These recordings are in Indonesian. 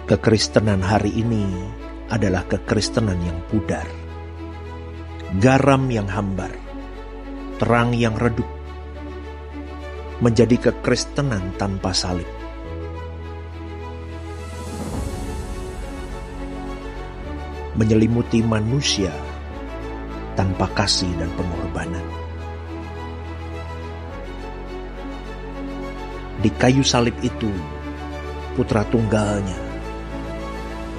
Kekristenan hari ini adalah kekristenan yang pudar, garam yang hambar, terang yang redup, menjadi kekristenan tanpa salib. Menyelimuti manusia tanpa kasih dan pengorbanan. Di kayu salib itu, putra tunggalnya,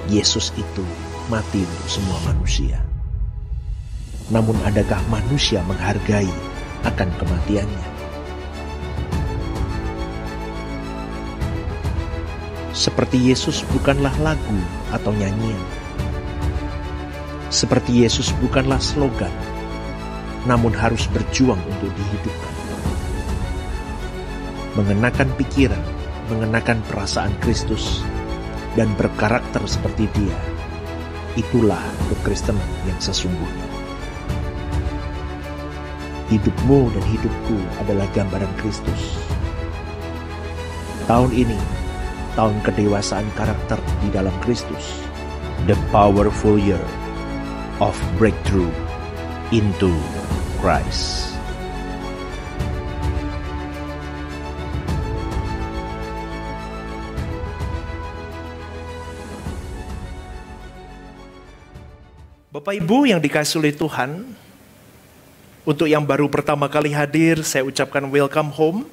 Yesus itu mati untuk semua manusia. Namun adakah manusia menghargai akan kematiannya? Seperti Yesus bukanlah lagu atau nyanyian. Seperti Yesus bukanlah slogan, namun harus berjuang untuk dihidupkan. Mengenakan pikiran, mengenakan perasaan Kristus, dan berkarakter seperti Dia, itulah kekristenan yang sesungguhnya. Hidupmu dan hidupku adalah gambaran Kristus. Tahun ini, tahun kedewasaan karakter di dalam Kristus. The powerful year of breakthrough into Christ. Bapak Ibu yang dikasihi oleh Tuhan, untuk yang baru pertama kali hadir, saya ucapkan welcome home.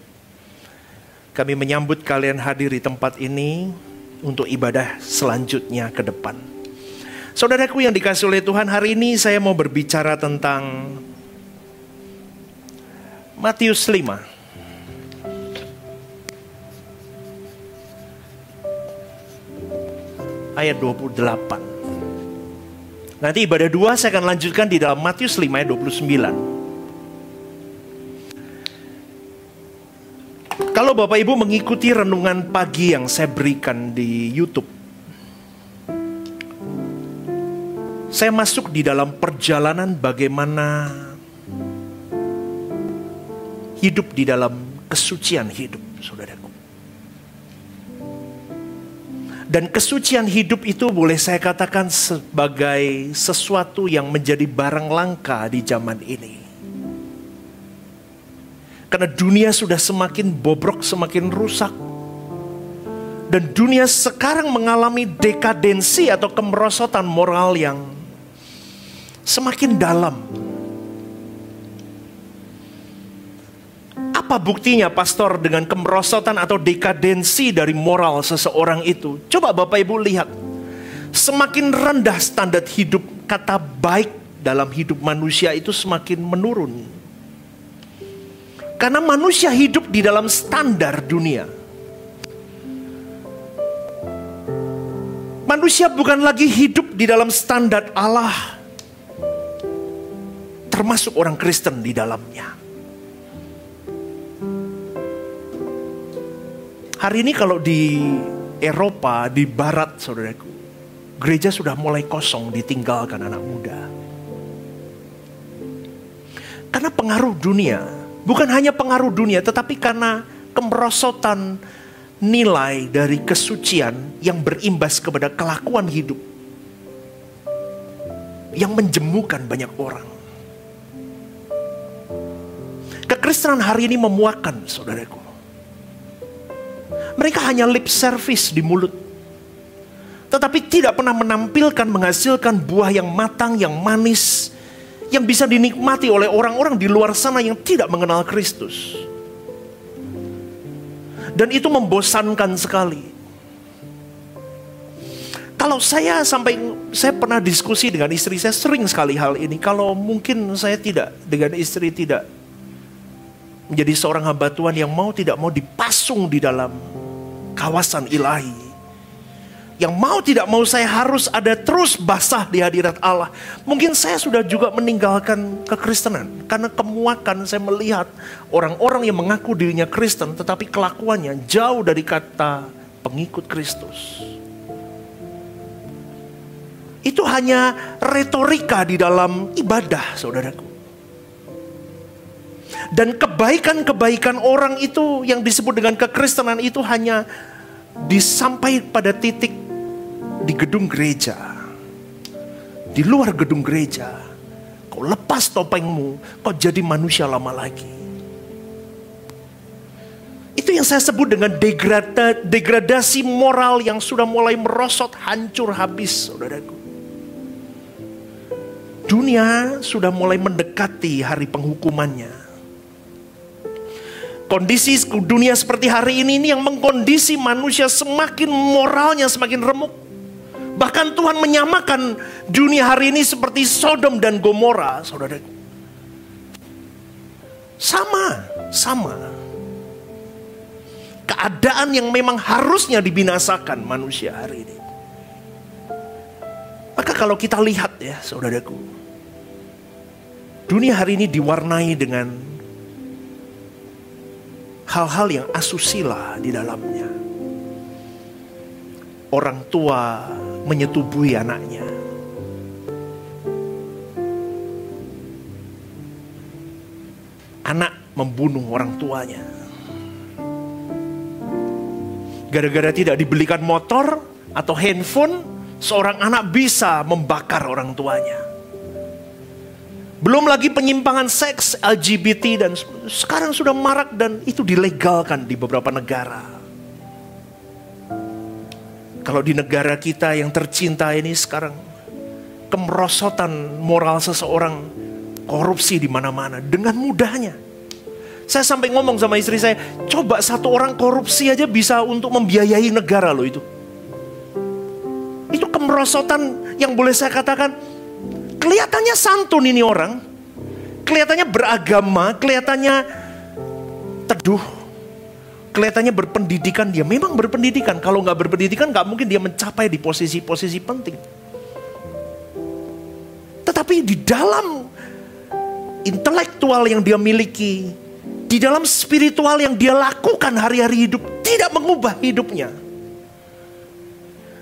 Kami menyambut kalian hadir di tempat ini untuk ibadah selanjutnya ke depan. Saudaraku yang dikasihi oleh Tuhan, hari ini saya mau berbicara tentang Matius 5. Ayat 28. Nanti ibadah 2 saya akan lanjutkan di dalam Matius 5 ayat 29. Kalau Bapak Ibu mengikuti renungan pagi yang saya berikan di YouTube, saya masuk di dalam perjalanan bagaimana hidup di dalam kesucian hidup, saudaraku. Dan kesucian hidup itu boleh saya katakan sebagai sesuatu yang menjadi barang langka di zaman ini. Karena dunia sudah semakin bobrok, semakin rusak. Dan dunia sekarang mengalami dekadensi atau kemerosotan moral yang semakin dalam. Apa buktinya pastor dengan kemerosotan atau dekadensi dari moral seseorang itu? Coba Bapak Ibu lihat. Semakin rendah standar hidup, kata baik dalam hidup manusia itu semakin menurun. Karena manusia hidup di dalam standar dunia. Manusia bukan lagi hidup di dalam standar Allah, termasuk orang Kristen di dalamnya. Hari ini kalau di Eropa, di Barat, saudaraku, gereja sudah mulai kosong, ditinggalkan anak muda. Karena pengaruh dunia, bukan hanya pengaruh dunia, tetapi karena kemerosotan nilai dari kesucian yang berimbas kepada kelakuan hidup, yang menjemukan banyak orang. Kekristenan hari ini memuakan, saudaraku. Mereka hanya lip service di mulut, tetapi tidak pernah menampilkan, menghasilkan buah yang matang, yang manis, yang bisa dinikmati oleh orang-orang di luar sana yang tidak mengenal Kristus. Dan itu membosankan sekali. Kalau saya pernah diskusi dengan istri saya sering sekali hal ini. Kalau mungkin saya dengan istri tidak menjadi seorang hamba Tuhan yang tidak mau dipasung di dalam kawasan ilahi, yang tidak mau saya harus ada terus basah di hadirat Allah, mungkin saya sudah juga meninggalkan kekristenan. Karena kemuakan saya melihat orang-orang yang mengaku dirinya Kristen tetapi kelakuannya jauh dari kata pengikut Kristus. Itu hanya retorika di dalam ibadah, saudaraku. Dan kebaikan-kebaikan orang itu yang disebut dengan kekristenan itu hanya disampai pada titik di gedung gereja, di luar gedung gereja, kau lepas topengmu, kau jadi manusia lama lagi. Itu yang saya sebut dengan degradasi moral yang sudah mulai merosot, hancur habis, saudaraku. Dunia sudah mulai mendekati hari penghukumannya. Kondisi dunia seperti hari ini yang mengkondisi manusia semakin moralnya semakin remuk. Bahkan Tuhan menyamakan dunia hari ini seperti Sodom dan Gomora, saudaraku. Sama. Keadaan yang memang harusnya dibinasakan manusia hari ini. Maka kalau kita lihat ya saudaraku, dunia hari ini diwarnai dengan hal-hal yang asusila di dalamnya. Orang tua menyetubuhi anaknya. Anak membunuh orang tuanya. Gara-gara tidak dibelikan motor atau handphone, seorang anak bisa membakar orang tuanya. Belum lagi penyimpangan seks, LGBT, dan sekarang sudah marak dan itu dilegalkan di beberapa negara. Kalau di negara kita yang tercinta ini sekarang, kemerosotan moral seseorang, korupsi di mana-mana dengan mudahnya. Saya sampai ngomong sama istri saya, coba satu orang korupsi aja bisa untuk membiayai negara loh itu. Itu kemerosotan yang boleh saya katakan, kelihatannya santun ini orang, kelihatannya beragama, kelihatannya teduh, kelihatannya berpendidikan. Dia memang berpendidikan. Kalau nggak berpendidikan nggak mungkin dia mencapai di posisi-posisi penting. Tetapi di dalam intelektual yang dia miliki, di dalam spiritual yang dia lakukan hari-hari hidup, tidak mengubah hidupnya.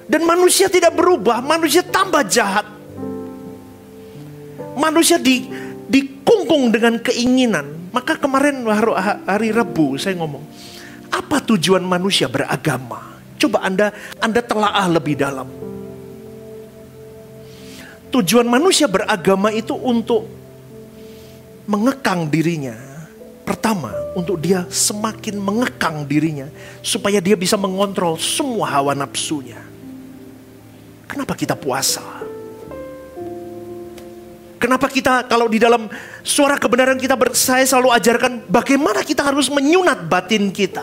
Dan manusia tidak berubah, manusia tambah jahat. Manusia dikungkung dengan keinginan. Maka kemarin hari Rabu saya ngomong, apa tujuan manusia beragama? Coba Anda telaah lebih dalam. Tujuan manusia beragama itu untuk mengekang dirinya. Pertama, untuk dia semakin mengekang dirinya supaya dia bisa mengontrol semua hawa nafsunya. Kenapa kita puasa? Kenapa kita kalau di dalam suara kebenaran kita saya selalu ajarkan bagaimana kita harus menyunat batin kita.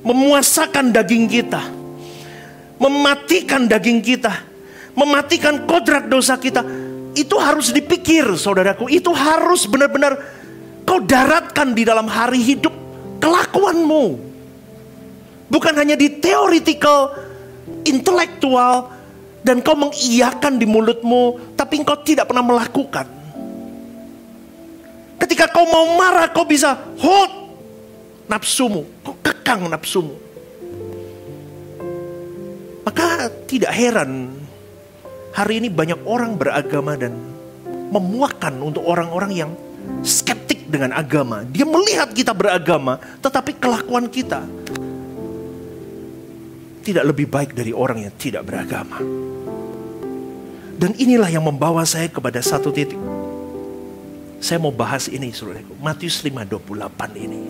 Memuasakan daging kita. Mematikan daging kita. Mematikan kodrat dosa kita. Itu harus dipikir saudaraku. Itu harus benar-benar kau daratkan di dalam hari hidup kelakuanmu. Bukan hanya di theoretical, intelektual, dan kau mengiyakan di mulutmu, tapi kau tidak pernah melakukan. Ketika kau mau marah, kau bisa hold nafsumu, kau kekang nafsumu. Maka tidak heran hari ini banyak orang beragama dan memuakan untuk orang-orang yang skeptik dengan agama. Dia melihat kita beragama, tetapi kelakuan kita tidak lebih baik dari orang yang tidak beragama. Dan inilah yang membawa saya kepada satu titik. Saya mau bahas ini, saudaraku. Matius 5:28 ini.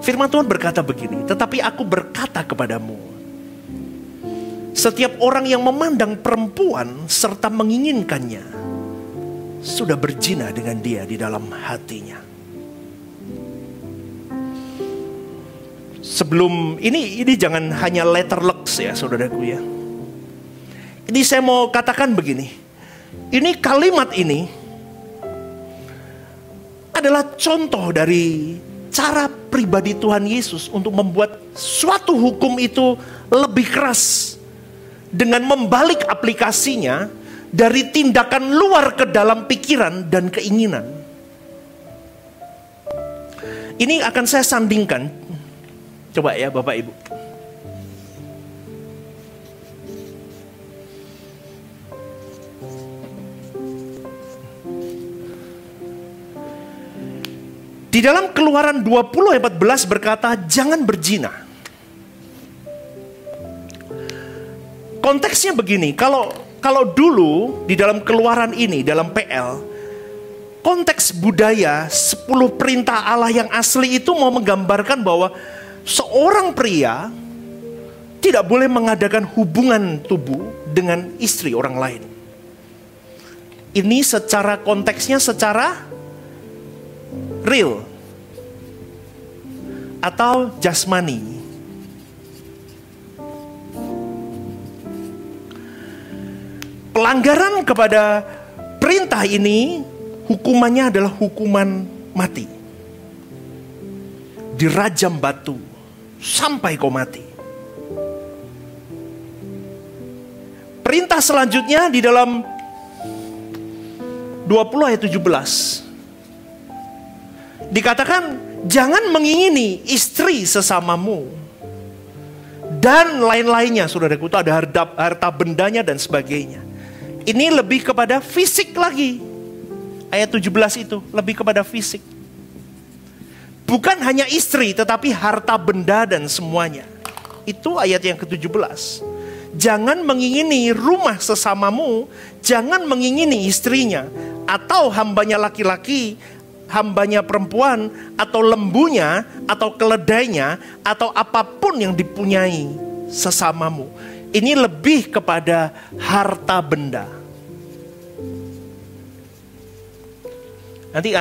Firman Tuhan berkata begini, tetapi aku berkata kepadamu, setiap orang yang memandang perempuan serta menginginkannya sudah berzina dengan dia di dalam hatinya. Sebelum ini jangan hanya letterlux ya saudaraku ya. Ini saya mau katakan begini. Ini kalimat ini adalah contoh dari cara pribadi Tuhan Yesus untuk membuat suatu hukum itu lebih keras dengan membalik aplikasinya dari tindakan luar ke dalam pikiran dan keinginan. Ini akan saya sandingkan. Coba ya Bapak Ibu. Di dalam Keluaran 20 ayat 14 berkata, jangan berzina. Konteksnya begini, kalau dulu di dalam Keluaran ini, dalam PL, konteks budaya 10 perintah Allah yang asli itu mau menggambarkan bahwa seorang pria tidak boleh mengadakan hubungan tubuh dengan istri orang lain. Ini secara konteksnya secara real atau jasmani. Pelanggaran kepada perintah ini hukumannya adalah hukuman mati. Dirajam batu sampai kau mati. Perintah selanjutnya di dalam 20 ayat 17. Dikatakan jangan mengingini istri sesamamu. Dan lain-lainnya, saudaraku, itu ada harta bendanya dan sebagainya. Ini lebih kepada fisik lagi. Ayat 17 itu lebih kepada fisik. Bukan hanya istri, tetapi harta benda dan semuanya. Itu ayat yang ke-17. Jangan mengingini rumah sesamamu, jangan mengingini istrinya, atau hambanya laki-laki, hambanya perempuan, atau lembunya, atau keledainya, atau apapun yang dipunyai sesamamu. Ini lebih kepada harta benda. Nanti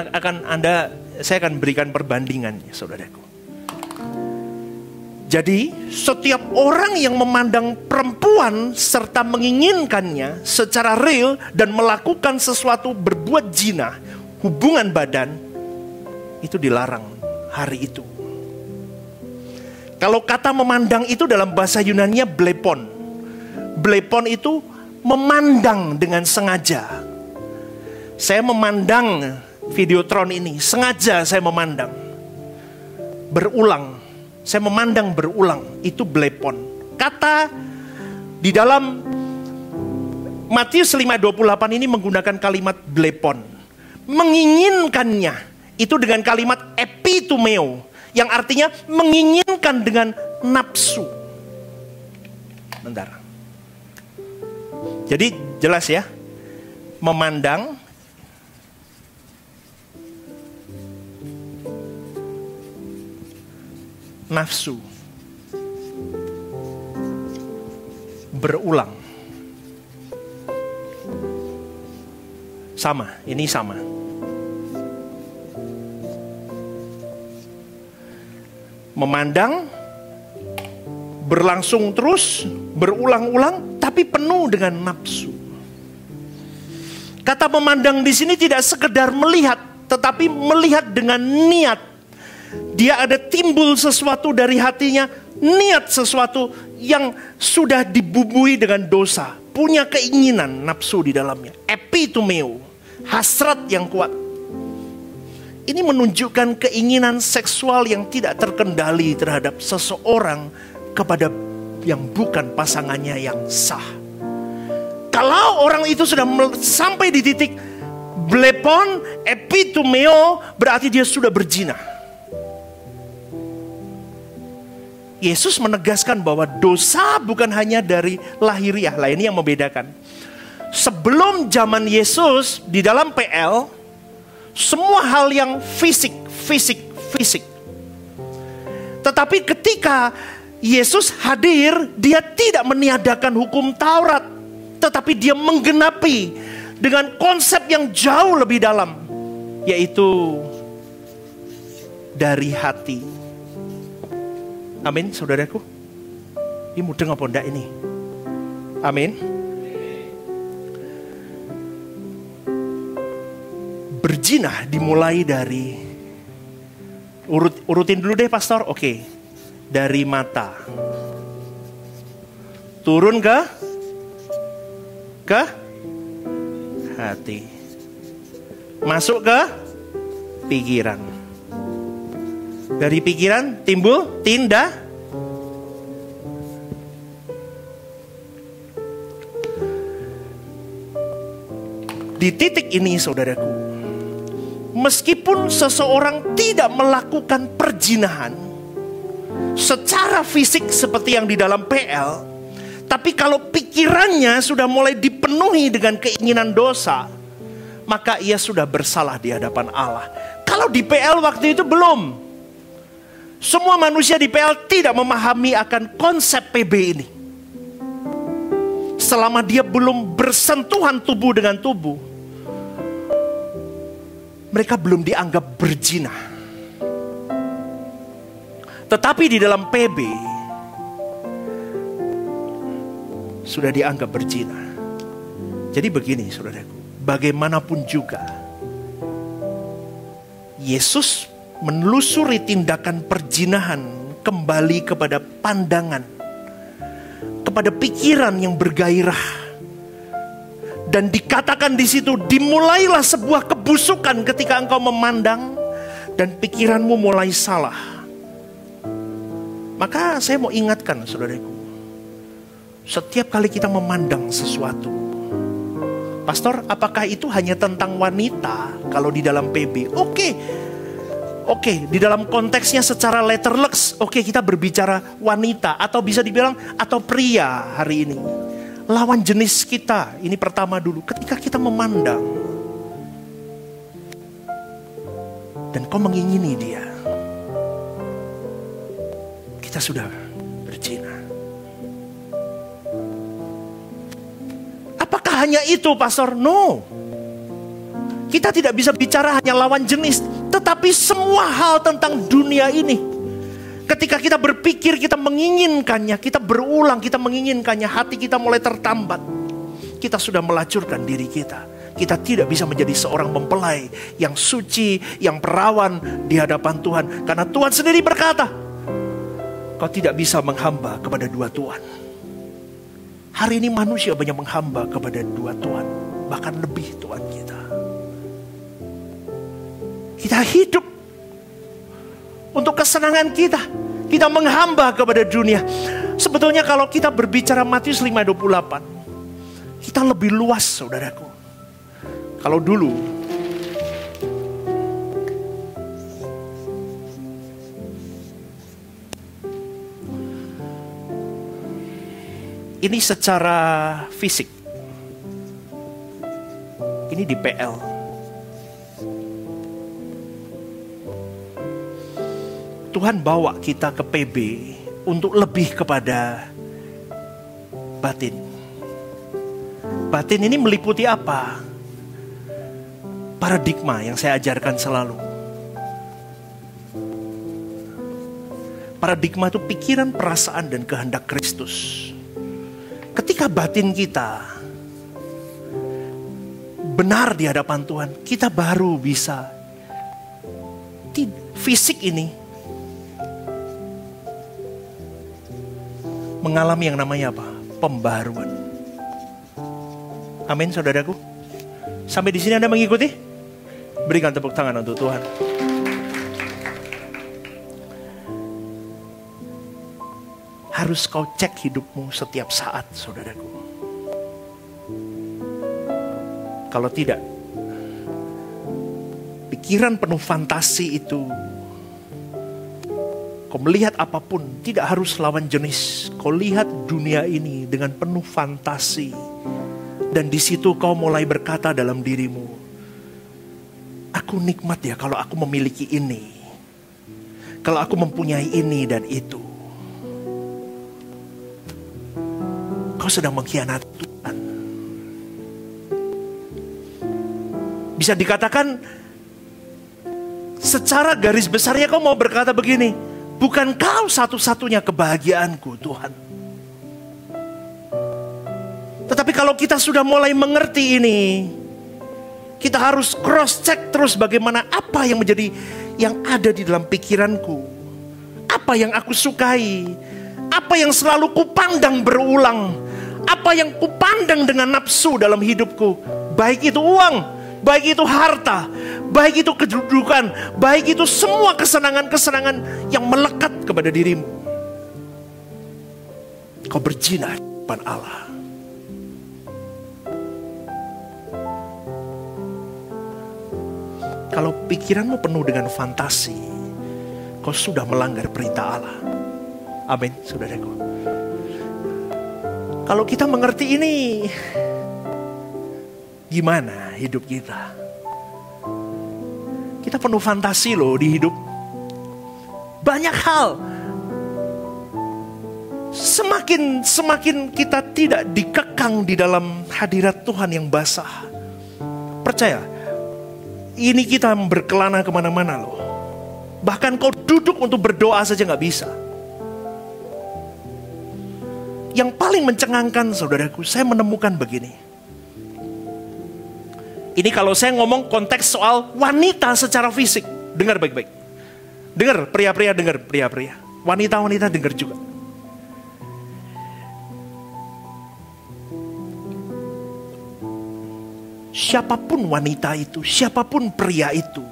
saya akan berikan perbandingannya, saudaraku. Jadi setiap orang yang memandang perempuan serta menginginkannya secara real dan melakukan sesuatu berbuat zina, hubungan badan, itu dilarang hari itu. Kalau kata memandang itu dalam bahasa Yunani-nya blepon. Blepon itu memandang dengan sengaja. Saya memandang Videotron ini, sengaja saya memandang. Berulang, saya memandang berulang, itu blepon. Kata di dalam Matius 5:28 ini menggunakan kalimat blepon. Menginginkannya, itu dengan kalimat epitumeo, yang artinya menginginkan dengan nafsu. Bentar. Jadi jelas ya, memandang, nafsu, berulang. Sama, ini sama. Memandang, berlangsung terus, berulang-ulang, tapi penuh dengan nafsu. Kata memandang di sini tidak sekedar melihat, tetapi melihat dengan niat. Dia ada timbul sesuatu dari hatinya, niat sesuatu yang sudah dibumbui dengan dosa, punya keinginan, nafsu di dalamnya. Epitumeo, hasrat yang kuat. Ini menunjukkan keinginan seksual yang tidak terkendali terhadap seseorang kepada yang bukan pasangannya yang sah. Kalau orang itu sudah sampai di titik blepon, epitumeo, berarti dia sudah berzina. Yesus menegaskan bahwa dosa bukan hanya dari lahiriah. Lah ini yang membedakan. Sebelum zaman Yesus di dalam PL, semua hal yang fisik. Tetapi ketika Yesus hadir, dia tidak meniadakan hukum Taurat, tetapi dia menggenapi dengan konsep yang jauh lebih dalam, yaitu dari hati. Amin, saudaraku. Ini mudeng apa enggak ini? Amin. Berzina dimulai dari, urutin dulu deh pastor. Oke. Dari mata. Turun ke hati. Masuk ke pikiran. Dari pikiran timbul tindak. Di titik ini saudaraku, meskipun seseorang tidak melakukan perzinahan secara fisik seperti yang di dalam PL, Tapi kalau pikirannya sudah mulai dipenuhi dengan keinginan dosa, maka ia sudah bersalah di hadapan Allah. Kalau di PL waktu itu belum. Semua manusia di PL tidak memahami akan konsep PB ini. Selama dia belum bersentuhan tubuh dengan tubuh, mereka belum dianggap berzina. Tetapi di dalam PB sudah dianggap berzina. Jadi begini saudaraku, bagaimanapun juga Yesus menelusuri tindakan perzinahan kembali kepada pandangan, kepada pikiran yang bergairah. Dan dikatakan di situ, dimulailah sebuah kebusukan ketika engkau memandang dan pikiranmu mulai salah. Maka saya mau ingatkan saudaraku, setiap kali kita memandang sesuatu, Pastor, apakah itu hanya tentang wanita kalau di dalam PB? Oke, di dalam konteksnya secara letterlux, kita berbicara wanita atau bisa dibilang atau pria hari ini. Lawan jenis kita, ini pertama dulu. Ketika kita memandang dan kau mengingini dia, kita sudah berzina. Apakah hanya itu, Pastor? No. Kita tidak bisa bicara hanya lawan jenis, tetapi semua hal tentang dunia ini. Ketika kita berpikir, kita menginginkannya, kita berulang, kita menginginkannya, hati kita mulai tertambat. Kita sudah melacurkan diri kita. Kita tidak bisa menjadi seorang mempelai yang suci, yang perawan di hadapan Tuhan. Karena Tuhan sendiri berkata, kau tidak bisa menghamba kepada dua Tuhan. Hari ini manusia banyak menghamba kepada dua Tuhan, bahkan lebih Tuhan kita. Kita hidup untuk kesenangan kita. Kita menghamba kepada dunia. Sebetulnya kalau kita berbicara Matius 5:28, kita lebih luas saudaraku. Kalau dulu ini secara fisik, ini di PL. Tuhan bawa kita ke PB untuk lebih kepada batin. Batin ini meliputi apa? Paradigma yang saya ajarkan selalu. Paradigma itu pikiran, perasaan, dan kehendak Kristus. Ketika batin kita benar di hadapan Tuhan, kita baru bisa fisik ini mengalami yang namanya apa? Pembaharuan. Amin saudaraku. Sampai di sini Anda mengikuti? Berikan tepuk tangan untuk Tuhan. Harus kau cek hidupmu setiap saat saudaraku. Kalau tidak, pikiran penuh fantasi itu, kau melihat apapun, tidak harus lawan jenis. Kau lihat dunia ini dengan penuh fantasi. Dan di situ kau mulai berkata dalam dirimu, aku nikmat ya kalau aku memiliki ini. Kalau aku mempunyai ini dan itu. Kau sedang mengkhianati Tuhan. Bisa dikatakan, secara garis besarnya kau mau berkata begini, bukan kau satu-satunya kebahagiaanku Tuhan. Tetapi kalau kita sudah mulai mengerti ini, kita harus cross check terus bagaimana apa yang menjadi yang ada di dalam pikiranku. Apa yang aku sukai, apa yang selalu kupandang berulang, apa yang kupandang dengan nafsu dalam hidupku. Baik itu uang, baik itu harta, baik itu kedudukan, baik itu semua kesenangan-kesenangan yang melekat kepada dirimu. Kau berzina di depan Allah. Kalau pikiranmu penuh dengan fantasi, kau sudah melanggar perintah Allah. Amin, saudaraku. Kalau kita mengerti ini, gimana hidup kita? Kita penuh fantasi loh di hidup. Banyak hal. Semakin kita tidak dikekang di dalam hadirat Tuhan yang basah. Percaya, ini kita berkelana kemana-mana loh. Bahkan kau duduk untuk berdoa saja gak bisa. Yang paling mencengangkan saudaraku, saya menemukan begini. Ini kalau saya ngomong konteks soal wanita secara fisik. Dengar baik-baik. Dengar, pria-pria dengar, pria-pria. Wanita-wanita dengar juga. Siapapun wanita itu, siapapun pria itu,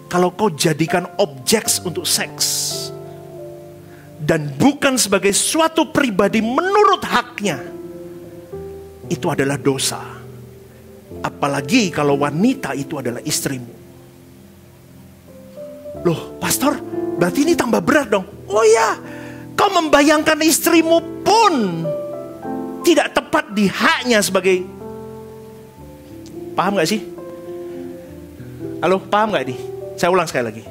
kalau kau jadikan objek untuk seks, dan bukan sebagai suatu pribadi menurut haknya, itu adalah dosa. Apalagi kalau wanita itu adalah istrimu. Loh, pastor, berarti ini tambah berat dong. Oh ya, kau membayangkan istrimu pun tidak tepat di haknya sebagai... Paham gak sih? Halo, paham gak nih? Saya ulang sekali lagi.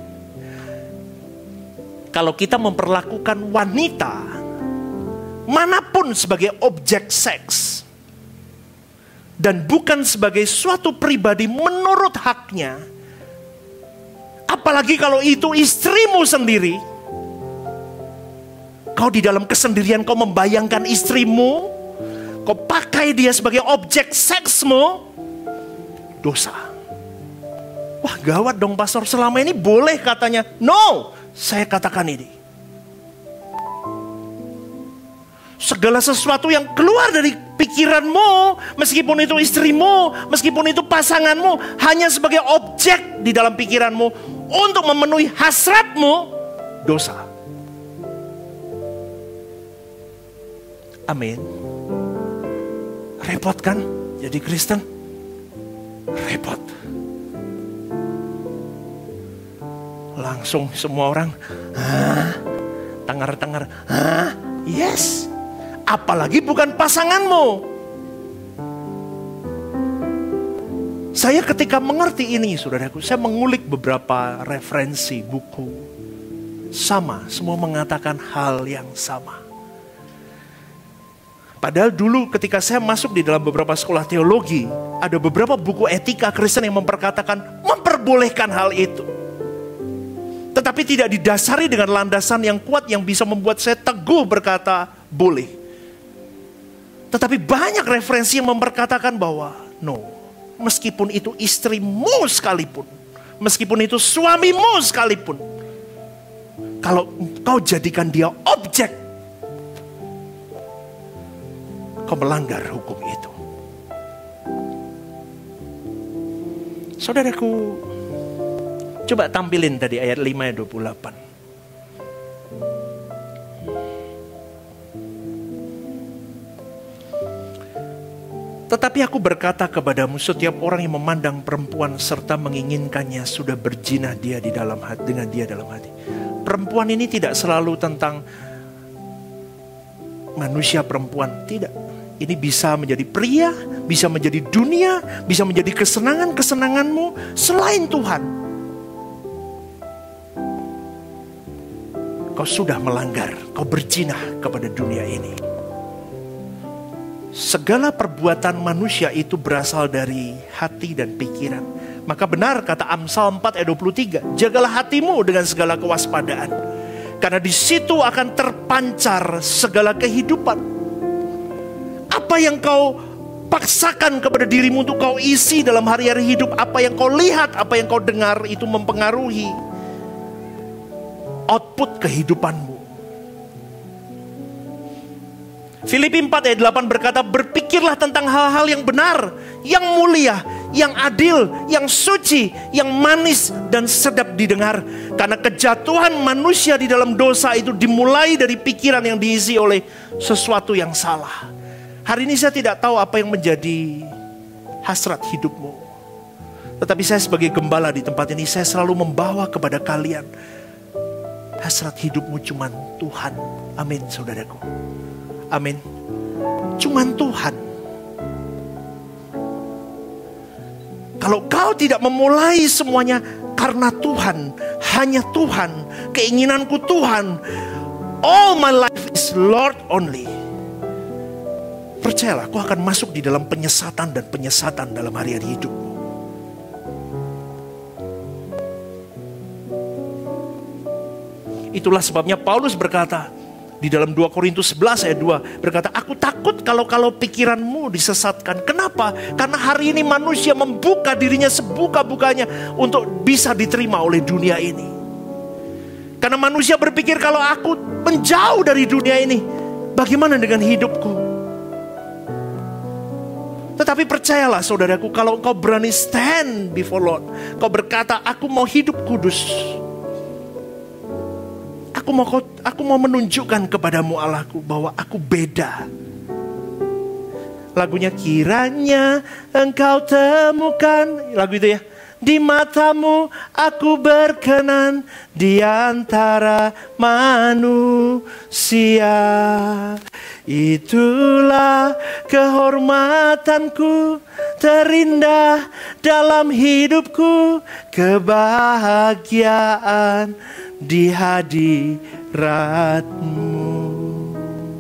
Kalau kita memperlakukan wanita manapun sebagai objek seks, dan bukan sebagai suatu pribadi menurut haknya, apalagi kalau itu istrimu sendiri, kau di dalam kesendirian kau membayangkan istrimu, kau pakai dia sebagai objek seksmu, dosa. Wah, gawat dong pastor, selama ini boleh katanya. No, saya katakan ini. Segala sesuatu yang keluar dari pikiranmu, meskipun itu istrimu, meskipun itu pasanganmu, hanya sebagai objek di dalam pikiranmu untuk memenuhi hasratmu, dosa. Amin. Repot kan jadi Kristen? Repot. Langsung semua orang tengar-tengar, yes. Apalagi bukan pasanganmu. Saya ketika mengerti ini, saudaraku, saya mengulik beberapa referensi buku. Sama, semua mengatakan hal yang sama. Padahal dulu ketika saya masuk di dalam beberapa sekolah teologi, ada beberapa buku etika Kristen yang memperbolehkan hal itu. Tetapi tidak didasari dengan landasan yang kuat yang bisa membuat saya teguh berkata boleh. Tetapi banyak referensi yang memperkatakan bahwa no, meskipun itu istrimu sekalipun, meskipun itu suamimu sekalipun, kalau kau jadikan dia objek, kau melanggar hukum itu. Saudaraku, coba tampilin tadi ayat 5 ayat 28. Tetapi aku berkata kepadamu, setiap orang yang memandang perempuan serta menginginkannya sudah berzina dia di dalam hati, dengan dia dalam hati. Perempuan ini tidak selalu tentang manusia perempuan, tidak. Ini bisa menjadi pria, bisa menjadi dunia, bisa menjadi kesenangan-kesenanganmu selain Tuhan. Kau sudah melanggar, kau berzina kepada dunia ini. Segala perbuatan manusia itu berasal dari hati dan pikiran. Maka benar kata Amsal 4 ayat 23, jagalah hatimu dengan segala kewaspadaan, karena di situ akan terpancar segala kehidupan. Apa yang kau paksakan kepada dirimu untuk kau isi dalam hari-hari hidup, apa yang kau lihat, apa yang kau dengar, itu mempengaruhi output kehidupanmu. Filipi 4 ayat 8 berkata, berpikirlah tentang hal-hal yang benar, yang mulia, yang adil, yang suci, yang manis dan sedap didengar. Karena kejatuhan manusia di dalam dosa itu dimulai dari pikiran yang diisi oleh sesuatu yang salah. Hari ini saya tidak tahu apa yang menjadi hasrat hidupmu. Tetapi saya sebagai gembala di tempat ini, saya selalu membawa kepada kalian, hasrat hidupmu cuman Tuhan. Amin, saudaraku. Amin. cuman Tuhan. Kalau kau tidak memulai semuanya karena Tuhan, hanya Tuhan, keinginanku Tuhan, all my life is Lord only, percayalah, kau akan masuk di dalam penyesatan dan penyesatan dalam hari-hari hidupmu. Itulah sebabnya Paulus berkata di dalam 2 Korintus 11 ayat 2 berkata, aku takut kalau pikiranmu disesatkan. Kenapa? Karena hari ini manusia membuka dirinya sebuka-bukanya untuk bisa diterima oleh dunia ini. Karena manusia berpikir, kalau aku menjauh dari dunia ini, bagaimana dengan hidupku? Tetapi percayalah saudaraku, kalau engkau berani stand before Lord, kau berkata, aku mau hidup kudus. Aku mau menunjukkan kepadamu Allahku bahwa aku beda. Lagunya, kiranya engkau temukan, lagu itu ya, di matamu aku berkenan di antara manusia. Itulah kehormatanku terindah dalam hidupku, kebahagiaan di hadiratmu.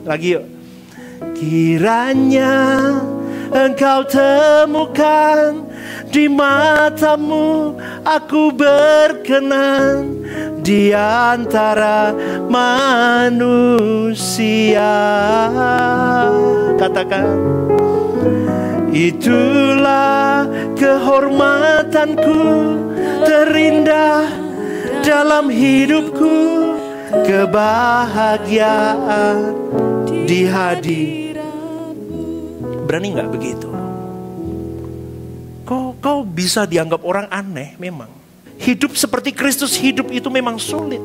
Lagi yuk. Kiranya engkau temukan di matamu aku berkenan di antara manusia. Katakan, itulah kehormatanku terindah dalam hidupku, kebahagiaan di hadiratmu. Berani gak begitu? Kau bisa dianggap orang aneh memang. Hidup seperti Kristus hidup itu memang sulit.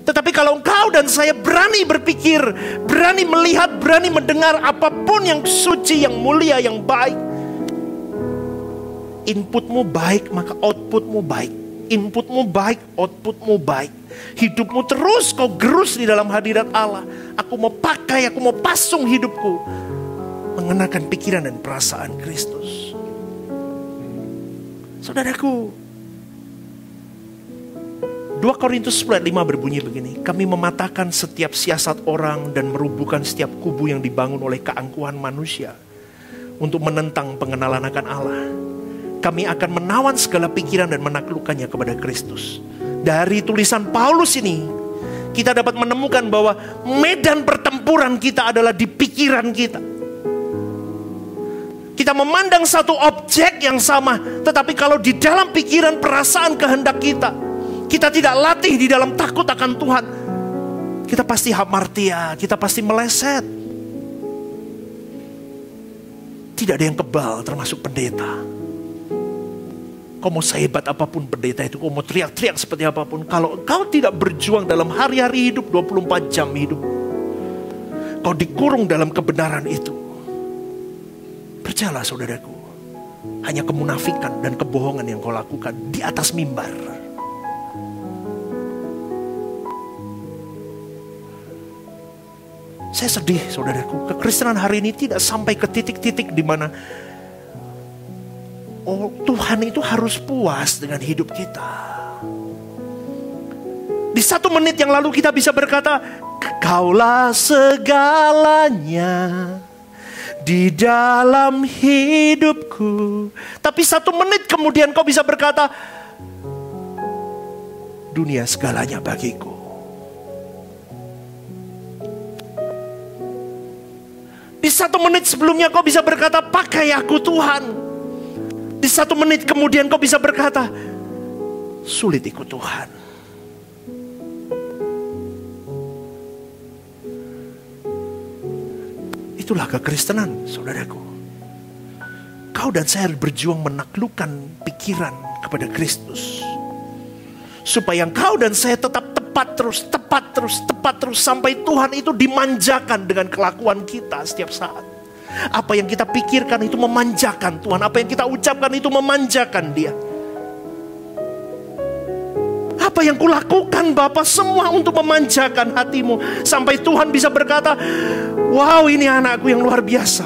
Tetapi kalau engkau dan saya berani berpikir, berani melihat, berani mendengar apapun yang suci, yang mulia, yang baik, inputmu baik, maka outputmu baik. Inputmu baik, outputmu baik. Hidupmu terus kau gerus di dalam hadirat Allah. Aku mau pakai, aku mau pasung hidupku mengenakan pikiran dan perasaan Kristus. Saudaraku, 2 Korintus 5 berbunyi begini, kami mematahkan setiap siasat orang dan merubuhkan setiap kubu yang dibangun oleh keangkuhan manusia untuk menentang pengenalan akan Allah. Kami akan menawan segala pikiran dan menaklukkannya kepada Kristus. Dari tulisan Paulus ini, kita dapat menemukan bahwa medan pertempuran kita adalah di pikiran kita. Kita memandang satu objek yang sama, tetapi kalau di dalam pikiran, perasaan, kehendak kita, kita tidak latih di dalam takut akan Tuhan, kita pasti hamartia, kita pasti meleset. Tidak ada yang kebal, termasuk pendeta. Kau mau sehebat apapun pendeta itu, kau mau teriak-teriak seperti apapun, kalau kau tidak berjuang dalam hari-hari hidup 24 jam hidup, kau dikurung dalam kebenaran itu. Percayalah saudaraku, hanya kemunafikan dan kebohongan yang kau lakukan di atas mimbar. Saya sedih saudaraku, kekristenan hari ini tidak sampai ke titik-titik di mana Tuhan itu harus puas dengan hidup kita. Di 1 menit yang lalu kita bisa berkata, Kaulah segalanya di dalam hidupku. Tapi 1 menit kemudian kau bisa berkata, dunia segalanya bagiku. Di 1 menit sebelumnya kau bisa berkata, pakai aku Tuhan. Di 1 menit kemudian kau bisa berkata, sulit ikut Tuhan. Itulah kekristenan saudaraku. Kau dan saya berjuang menaklukkan pikiran kepada Kristus, supaya kau dan saya tetap tepat terus sampai Tuhan itu dimanjakan dengan kelakuan kita setiap saat. Apa yang kita pikirkan itu memanjakan Tuhan. Apa yang kita ucapkan itu memanjakan Dia. Apa yang kulakukan Bapa semua untuk memanjakan hatimu. Sampai Tuhan bisa berkata, wow, ini anakku yang luar biasa.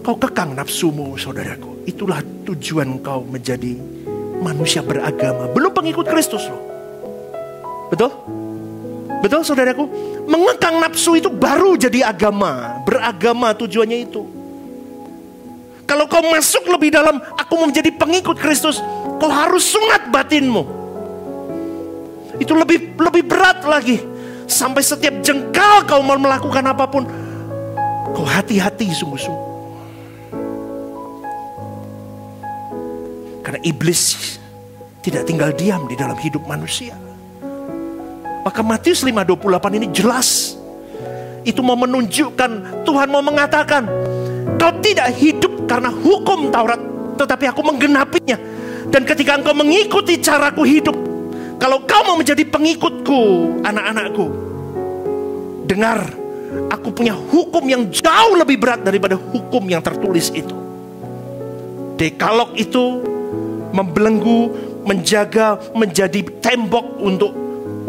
Kau kekang nafsumu, saudaraku. Itulah tujuan kau menjadi manusia beragama. Belum pengikut Kristus loh. Betul? Betul saudaraku? Mengekang nafsu itu baru jadi agama. Beragama tujuannya itu. Kalau kau masuk lebih dalam, aku mau menjadi pengikut Kristus, kau harus sunat batinmu. Itu lebih berat lagi. Sampai setiap jengkal kau mau melakukan apapun, kau hati-hati sungguh-sungguh. Karena iblis tidak tinggal diam di dalam hidup manusia. Maka Matius 5:28 ini jelas. Itu mau menunjukkan, Tuhan mau mengatakan, kau tidak hidup karena hukum Taurat, tetapi aku menggenapinya. Dan ketika engkau mengikuti caraku hidup, kalau kau mau menjadi pengikutku, anak-anakku, dengar, aku punya hukum yang jauh lebih berat daripada hukum yang tertulis itu. Dekalog itu membelenggu, menjaga, menjadi tembok untuk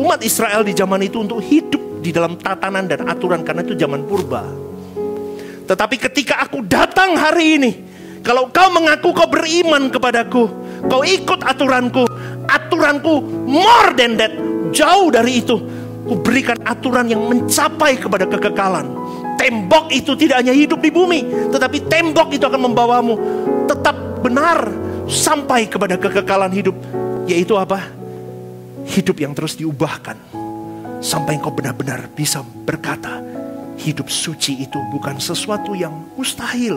umat Israel di zaman itu untuk hidup di dalam tatanan dan aturan, karena itu zaman purba. Tetapi ketika aku datang hari ini, kalau kau mengaku kau beriman kepadaku, kau ikut aturanku more than that, jauh dari itu. Ku berikan aturan yang mencapai kepada kekekalan. Tembok itu tidak hanya hidup di bumi, tetapi tembok itu akan membawamu tetap benar sampai kepada kekekalan hidup. Yaitu apa? Hidup yang terus diubahkan sampai engkau benar-benar bisa berkata, hidup suci itu bukan sesuatu yang mustahil.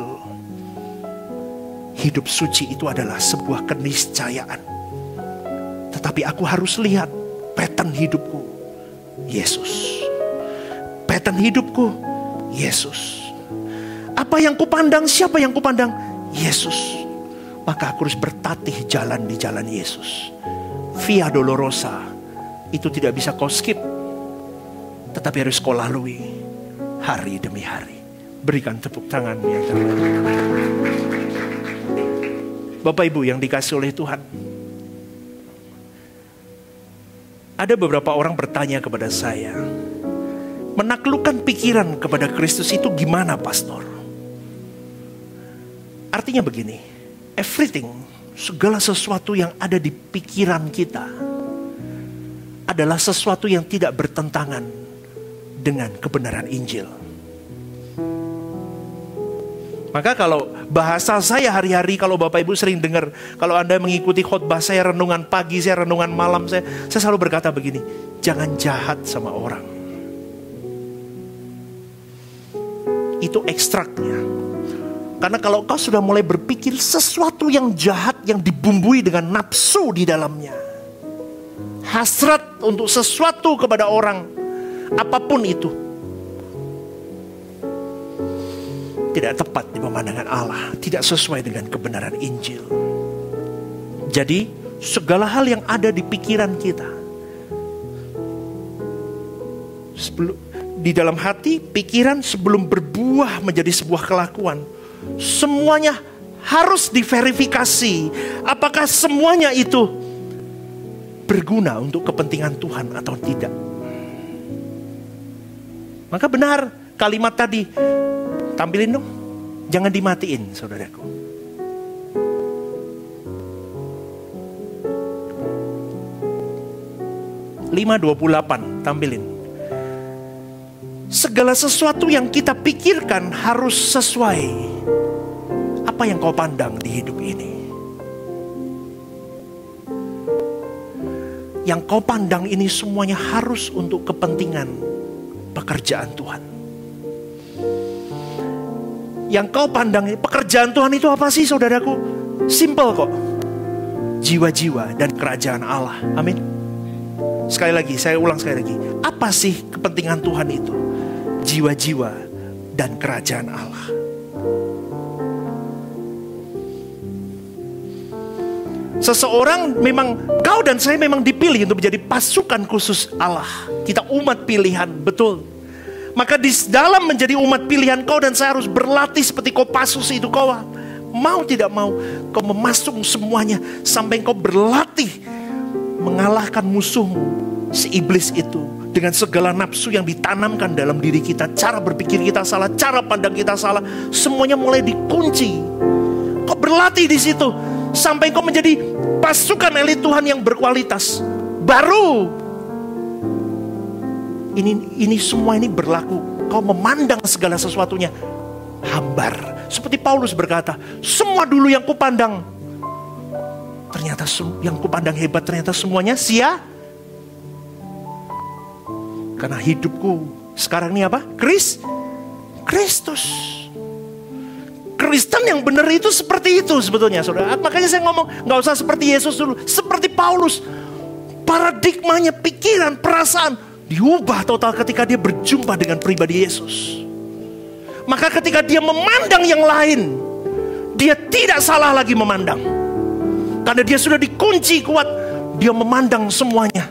Hidup suci itu adalah sebuah keniscayaan. Tetapi aku harus lihat pattern hidupku, Yesus. Pattern hidupku, Yesus. Apa yang kupandang, siapa yang kupandang? Yesus. Maka aku harus bertatih jalan di jalan Yesus. Via Dolorosa itu tidak bisa kau skip, tetapi harus kau lalui hari demi hari. Berikan tepuk tangan yang terbaik. Bapak Ibu yang dikasih oleh Tuhan, ada beberapa orang bertanya kepada saya, menaklukkan pikiran kepada Kristus itu gimana, Pastor? Artinya begini, everything, segala sesuatu yang ada di pikiran kita adalah sesuatu yang tidak bertentangan dengan kebenaran Injil. Maka kalau bahasa saya hari-hari, kalau Bapak Ibu sering dengar, kalau Anda mengikuti khotbah saya, renungan pagi saya, renungan malam saya selalu berkata begini, jangan jahat sama orang. Itu ekstraknya. Karena kalau kau sudah mulai berpikir sesuatu yang jahat yang dibumbui dengan nafsu di dalamnya, hasrat untuk sesuatu kepada orang, apapun itu, tidak tepat di pemandangan Allah, tidak sesuai dengan kebenaran Injil. Jadi segala hal yang ada di pikiran kita, di dalam hati, pikiran sebelum berbuah menjadi sebuah kelakuan, semuanya harus diverifikasi. Apakah semuanya itu berguna untuk kepentingan Tuhan atau tidak? Maka benar kalimat tadi, tampilin dong, jangan dimatiin saudaraku. (5:28) tampilin. Segala sesuatu yang kita pikirkan harus sesuai apa yang kau pandang di hidup ini. Yang kau pandang ini semuanya harus untuk kepentingan pekerjaan Tuhan. Yang kau pandang pekerjaan Tuhan itu apa sih saudaraku? Simple kok. Jiwa-jiwa dan kerajaan Allah. Amin. Sekali lagi, saya ulang sekali lagi. Apa sih kepentingan Tuhan itu? Jiwa-jiwa dan kerajaan Allah. Seseorang memang, kau dan saya memang dipilih untuk menjadi pasukan khusus Allah. Kita umat pilihan, betul. Maka di dalam menjadi umat pilihan, kau dan saya harus berlatih seperti Kopassus itu. Kau mau tidak mau, kau memasung semuanya sampai kau berlatih mengalahkan musuhmu, si iblis itu, dengan segala nafsu yang ditanamkan dalam diri kita. Cara berpikir kita salah, cara pandang kita salah, semuanya mulai dikunci. Kau berlatih di situ sampai kau menjadi pasukan elit Tuhan yang berkualitas. Baru ini semua ini berlaku. Kau memandang segala sesuatunya hambar. Seperti Paulus berkata, semua dulu yang kupandang, ternyata yang kupandang hebat, ternyata semuanya sia. Karena hidupku sekarang ini apa? Kristus. Kristen yang benar itu seperti itu sebetulnya, saudara. Makanya saya ngomong, gak usah seperti Yesus dulu, seperti Paulus. Paradigmanya, pikiran, perasaan diubah total ketika dia berjumpa dengan pribadi Yesus. Maka ketika dia memandang yang lain, dia tidak salah lagi memandang. Karena dia sudah dikunci kuat, dia memandang semuanya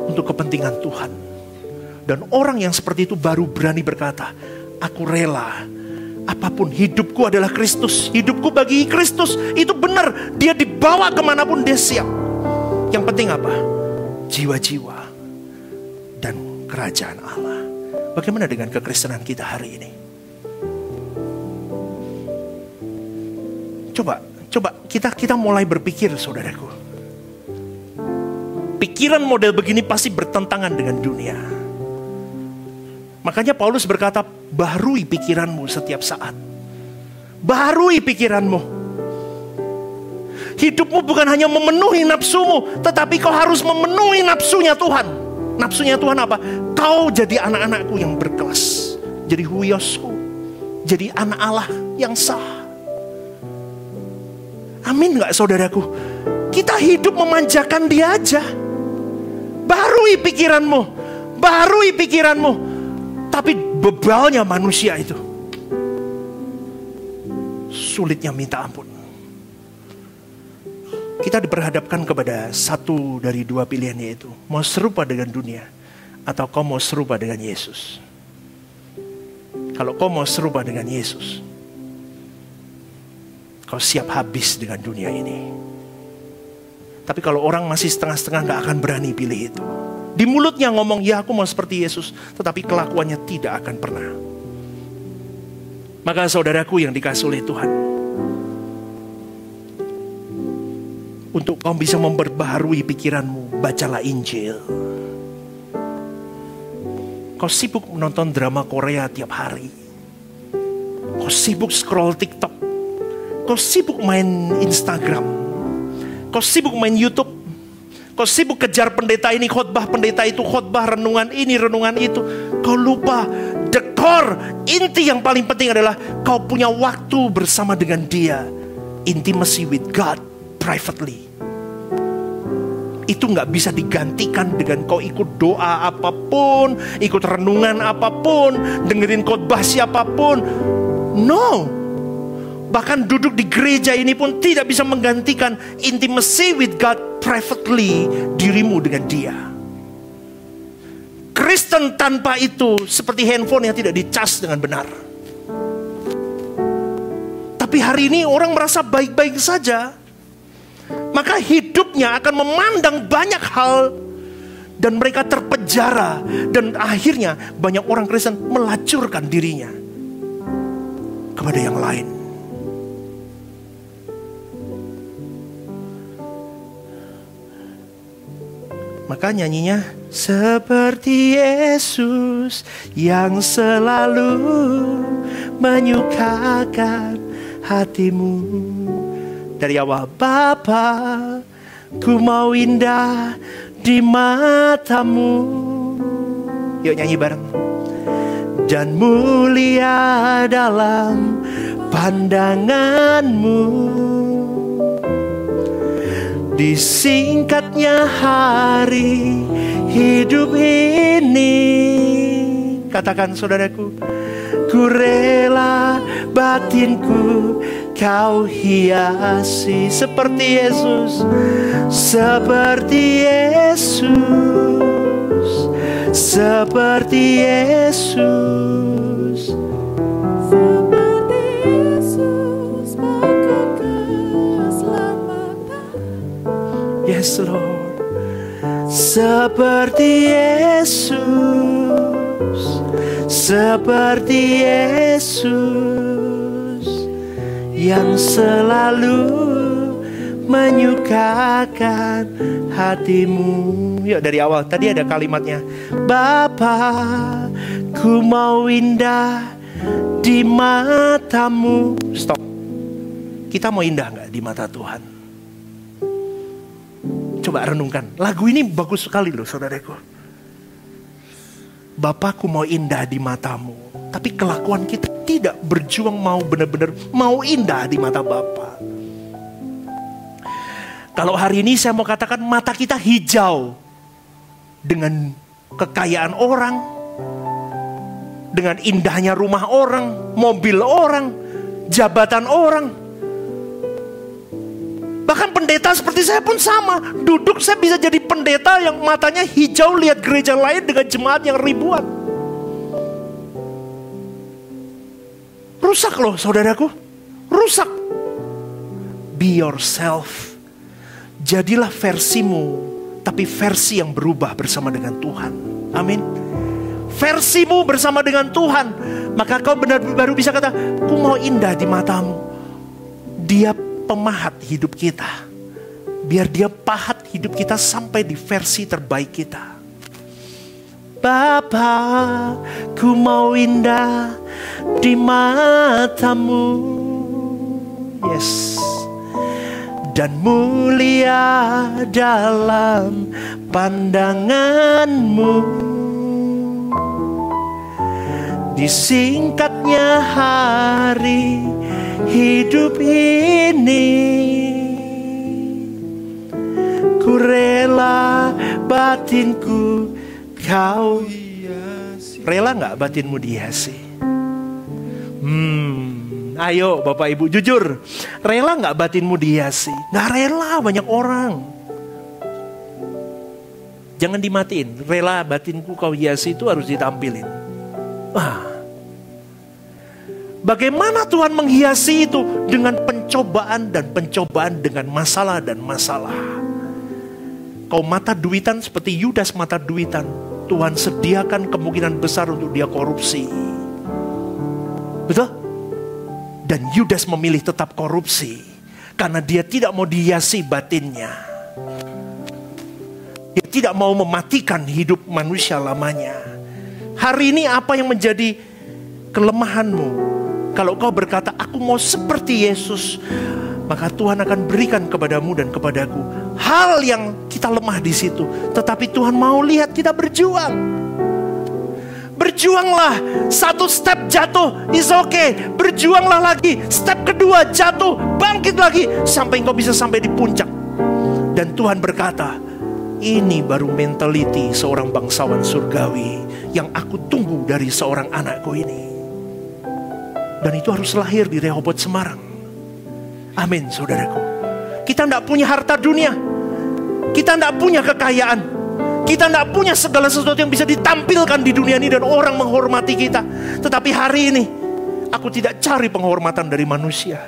untuk kepentingan Tuhan. Dan orang yang seperti itu baru berani berkata, aku rela, apapun, hidupku adalah Kristus, hidupku bagi Kristus. Itu benar, dia dibawa kemanapun dia siap. Yang penting apa? Jiwa-jiwa dan kerajaan Allah. Bagaimana dengan kekristenan kita hari ini? Coba kita mulai berpikir, saudaraku. Pikiran model begini pasti bertentangan dengan dunia. Makanya Paulus berkata, baharui pikiranmu setiap saat. Baharui pikiranmu. Hidupmu bukan hanya memenuhi nafsumu, tetapi kau harus memenuhi nafsunya Tuhan. Nafsunya Tuhan apa? Kau jadi anak-anakku yang berkelas. Jadi huiosku. Jadi anak Allah yang sah. Amin gak saudaraku? Kita hidup memanjakan dia aja. Baharui pikiranmu. Baharui pikiranmu. Tapi bebalnya manusia itu, sulitnya minta ampun. Kita diperhadapkan kepada satu dari dua pilihan, yaitu mau serupa dengan dunia atau kau mau serupa dengan Yesus. Kalau kau mau serupa dengan Yesus, kau siap habis dengan dunia ini. Tapi kalau orang masih setengah-setengah, gak akan berani pilih itu. Di mulutnya ngomong, ya aku mau seperti Yesus, tetapi kelakuannya tidak akan pernah. Maka saudaraku yang dikasih oleh Tuhan, untuk kau bisa memperbaharui pikiranmu, bacalah Injil. Kau sibuk menonton drama Korea tiap hari. Kau sibuk scroll TikTok. Kau sibuk main Instagram. Kau sibuk main YouTube. Kau sibuk kejar pendeta ini khotbah, pendeta itu khotbah, renungan ini, renungan itu. Kau lupa the core, inti yang paling penting adalah kau punya waktu bersama dengan dia. Intimacy with God privately. Itu gak bisa digantikan dengan kau ikut doa apapun, ikut renungan apapun, dengerin khotbah siapapun. No. Bahkan duduk di gereja ini pun tidak bisa menggantikan intimacy with God privately, dirimu dengan dia. Kristen tanpa itu seperti handphone yang tidak dicas dengan benar. Tapi hari ini orang merasa baik-baik saja. Maka hidupnya akan memandang banyak hal dan mereka terpenjara. Dan akhirnya banyak orang Kristen melacurkan dirinya kepada yang lain. Maka nyanyinya, seperti Yesus yang selalu menyukakan hatimu. Dari awal, Bapa, ku mau indah di matamu. Yuk nyanyi bareng. Dan mulia dalam pandanganmu. Disingkatnya hari hidup ini. Katakan saudaraku, ku rela batinku kau hiasi seperti Yesus. Seperti Yesus. Seperti Yesus. Seperti Yesus. Yes Lord. Seperti Yesus, seperti Yesus yang selalu menyukakan hatimu. Yuk dari awal, tadi ada kalimatnya. Bapa, ku mau indah di matamu. Stop. Kita mau indah gak di mata Tuhan? Coba renungkan. Lagu ini bagus sekali loh saudaraku. Bapakku mau indah di matamu. Tapi kelakuan kita tidak berjuang mau benar-benar mau indah di mata Bapa. Kalau hari ini saya mau katakan mata kita hijau. Dengan kekayaan orang. Dengan indahnya rumah orang. Mobil orang. Jabatan orang. Bahkan pendeta seperti saya pun sama. Duduk saya bisa jadi pendeta yang matanya hijau lihat gereja lain dengan jemaat yang ribuan. Rusak loh saudaraku. Rusak. Be yourself. Jadilah versimu. Tapi versi yang berubah bersama dengan Tuhan. Amin. Versimu bersama dengan Tuhan. Maka kau benar baru bisa kata, ku mau indah di matamu. Dia pemahat hidup kita. Biar dia pahat hidup kita sampai di versi terbaik kita. Bapa, ku mau indah di matamu. Yes. Dan mulia dalam pandanganmu. Disingkatnya hari hidup ini, ku rela batinku kau hiasi. Rela gak batinmu dihiasi? Ayo Bapak Ibu jujur, rela gak batinmu dihiasi? Gak rela banyak orang. Jangan dimatiin. Rela batinku kau hiasi itu harus ditampilin. Bagaimana Tuhan menghiasi itu? Dengan pencobaan dan pencobaan, dengan masalah dan masalah. Kau mata duitan seperti Yudas mata duitan. Tuhan sediakan kemungkinan besar untuk dia korupsi. Betul? Dan Yudas memilih tetap korupsi. Karena dia tidak mau dihiasi batinnya. Dia tidak mau mematikan hidup manusia lamanya. Hari ini apa yang menjadi kelemahanmu? Kalau kau berkata, aku mau seperti Yesus, maka Tuhan akan berikan kepadamu dan kepadaku hal yang kita lemah di situ. Tetapi Tuhan mau lihat kita berjuang. Berjuanglah. Satu step jatuh, is okay. Berjuanglah lagi. Step kedua jatuh, bangkit lagi. Sampai engkau bisa sampai di puncak. Dan Tuhan berkata, ini baru mentality seorang bangsawan surgawi yang aku tunggu dari seorang anakku ini. Dan itu harus lahir di Rehoboth Semarang. Amin saudaraku. Kita tidak punya harta dunia. Kita tidak punya kekayaan. Kita tidak punya segala sesuatu yang bisa ditampilkan di dunia ini dan orang menghormati kita. Tetapi hari ini aku tidak cari penghormatan dari manusia.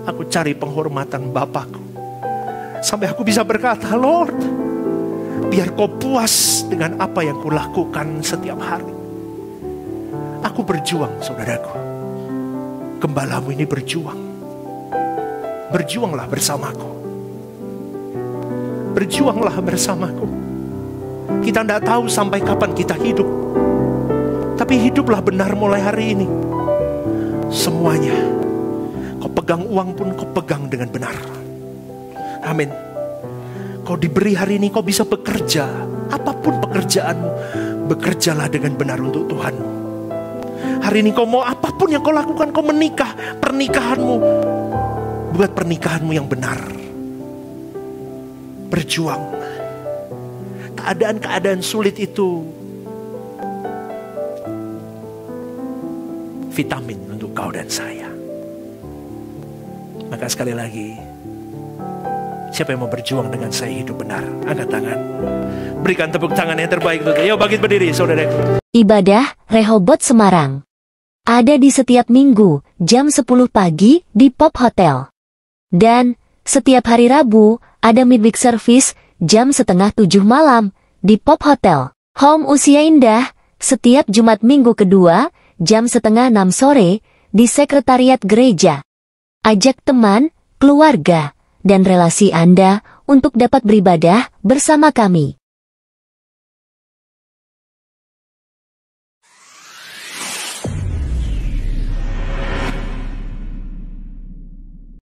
Aku cari penghormatan Bapakku. Sampai aku bisa berkata, Lord, biar kau puas dengan apa yang kulakukan setiap hari. Aku berjuang saudaraku. Gembalamu ini berjuang. Berjuanglah bersamaku. Berjuanglah bersamaku. Kita tidak tahu sampai kapan kita hidup. Tapi hiduplah benar mulai hari ini. Semuanya. Kau pegang uang pun kau pegang dengan benar. Amin. Kau diberi hari ini kau bisa bekerja. Apapun pekerjaanmu, bekerjalah dengan benar untuk Tuhan. Hari ini kau mau apapun yang kau lakukan, kau menikah, pernikahanmu, buat pernikahanmu yang benar. Berjuang. Keadaan-keadaan sulit itu vitamin untuk kau dan saya. Maka sekali lagi, siapa yang mau berjuang dengan saya hidup benar? Angkat tangan. Berikan tepuk tangan yang terbaik untuk dia. Yuk bangkit berdiri saudaraku. Ibadah Rehoboth Semarang. Ada di setiap minggu, jam 10 pagi di Pop Hotel. Dan, setiap hari Rabu, ada midweek service jam 6:30 malam di Pop Hotel Home Usia Indah setiap Jumat minggu kedua jam 5:30 sore di sekretariat gereja. Ajak teman, keluarga, dan relasi Anda untuk dapat beribadah bersama kami.